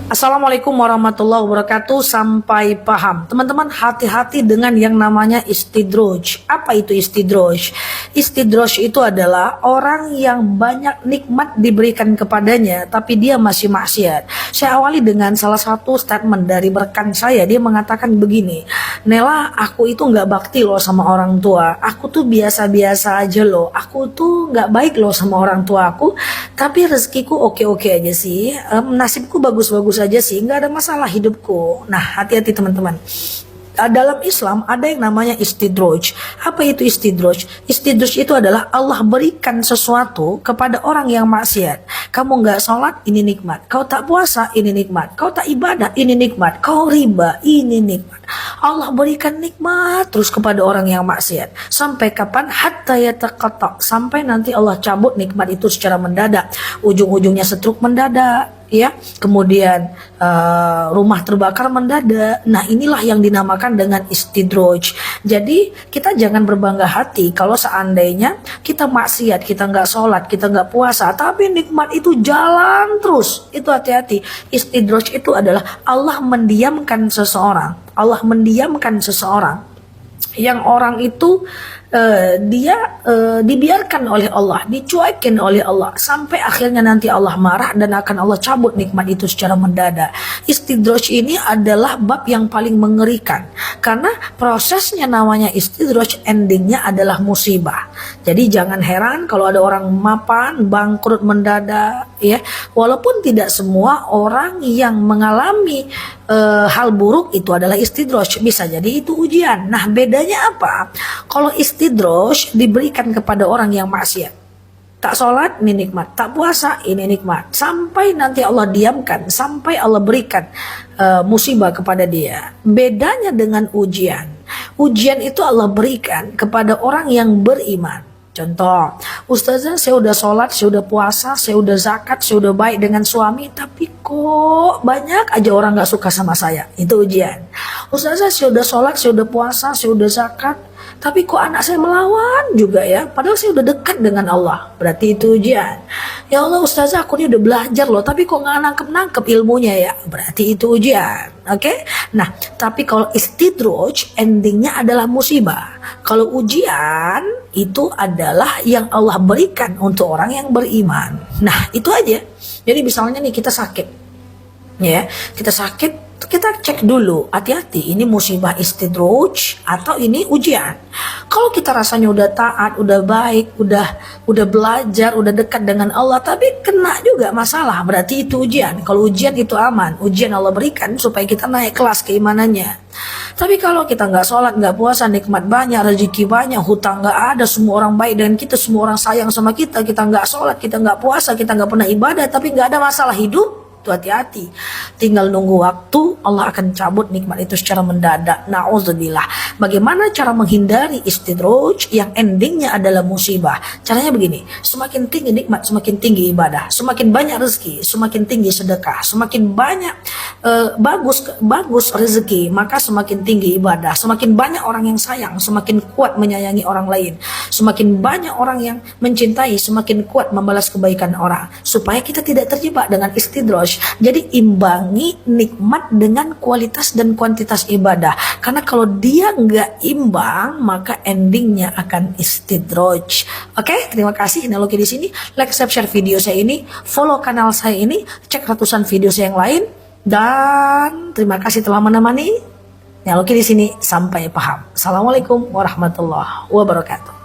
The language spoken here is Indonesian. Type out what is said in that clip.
Assalamualaikum warahmatullahi wabarakatuh. Sampai paham. Teman-teman, hati-hati dengan yang namanya istidroj. Apa itu istidroj? Istidroj itu adalah orang yang banyak nikmat diberikan kepadanya, tapi dia masih maksiat. Saya awali dengan salah satu statement dari rekan saya. Dia mengatakan begini, Nela, aku itu nggak bakti loh sama orang tua. Aku tuh biasa-biasa aja loh. Aku tuh nggak baik loh sama orang tua aku. Tapi rezekiku oke-oke aja sih. Nasibku bagus-bagus aja sih, nggak ada masalah hidupku. Nah, hati-hati teman-teman. Dalam Islam ada yang namanya istidroj. Apa itu istidroj? Istidroj itu adalah Allah berikan sesuatu kepada orang yang maksiat. Kamu nggak sholat, ini nikmat. Kau tak puasa, ini nikmat. Kau tak ibadah, ini nikmat. Kau riba, ini nikmat. Allah berikan nikmat terus kepada orang yang maksiat. Sampai kapan? Hatta yataqatta. Sampai nanti Allah cabut nikmat itu secara mendadak. Ujung-ujungnya stroke mendadak, ya, kemudian rumah terbakar mendadak. Nah, inilah yang dinamakan dengan istidroj. Jadi kita jangan berbangga hati kalau seandainya kita maksiat, kita nggak sholat, kita nggak puasa, tapi nikmat itu jalan terus. Itu hati-hati. Istidroj itu adalah Allah mendiamkan seseorang. Allah mendiamkan seseorang yang orang itu dia dibiarkan oleh Allah, dicuekin oleh Allah, sampai akhirnya nanti Allah marah dan akan Allah cabut nikmat itu secara mendadak. Istidroj ini adalah bab yang paling mengerikan karena prosesnya namanya istidroj, endingnya adalah musibah. Jadi jangan heran kalau ada orang mapan, bangkrut mendadak, ya. Walaupun tidak semua orang yang mengalami hal buruk itu adalah istidroj, bisa jadi itu ujian. Nah, bedanya apa? Kalau istidroj diberikan kepada orang yang maksiat, tak sholat ini nikmat, tak puasa ini nikmat, sampai nanti Allah diamkan, sampai Allah berikan musibah kepada dia. Bedanya dengan ujian, ujian itu Allah berikan kepada orang yang beriman. Contoh, Ustazah, saya udah sholat, saya udah puasa, saya udah zakat, saya udah baik dengan suami, tapi kok banyak aja orang gak suka sama saya. Itu ujian. Ustazah, saya udah sholat, saya udah puasa, saya udah zakat, tapi kok anak saya melawan juga ya, padahal saya udah dekat dengan Allah. Berarti itu ujian. Ya Allah, Ustazah, aku ini udah belajar loh, tapi kok gak nangkep-nangkep ilmunya ya. Berarti itu ujian. Oke? Nah, tapi kalau istidroj, endingnya adalah musibah. Kalau ujian, itu adalah yang Allah berikan untuk orang yang beriman. Nah, itu aja. Jadi misalnya nih kita sakit, ya, kita sakit, kita cek dulu, hati-hati, ini musibah istidroj atau ini ujian. Kalau kita rasanya udah taat, udah baik, udah belajar, udah dekat dengan Allah, tapi kena juga masalah, berarti itu ujian. Kalau ujian itu aman, ujian Allah berikan supaya kita naik kelas keimanannya. Tapi kalau kita nggak sholat, nggak puasa, nikmat banyak, rezeki banyak, hutang nggak ada, semua orang baik dengan kita, semua orang sayang sama kita, kita nggak sholat, kita nggak puasa, kita nggak pernah ibadah, tapi nggak ada masalah hidup, tuh hati-hati. Tinggal nunggu waktu, Allah akan cabut nikmat itu secara mendadak. Na'udzubillah. Bagaimana cara menghindari istidroj yang endingnya adalah musibah? Caranya begini, semakin tinggi nikmat, semakin tinggi ibadah, semakin banyak rezeki, semakin tinggi sedekah, semakin banyak bagus rezeki, maka semakin tinggi ibadah, semakin banyak orang yang sayang, semakin kuat menyayangi orang lain, semakin banyak orang yang mencintai, semakin kuat membalas kebaikan orang, supaya kita tidak terjebak dengan istidroj. Jadi imbangi nikmat dengan kualitas dan kuantitas ibadah, karena kalau dia nggak imbang maka endingnya akan istidroj. Oke, terima kasih. Nah, di sini like, share video saya ini, follow kanal saya ini, cek ratusan video saya yang lain. Dan terima kasih telah menemani. Nah, di sini sampai paham. Assalamualaikum warahmatullahi wabarakatuh.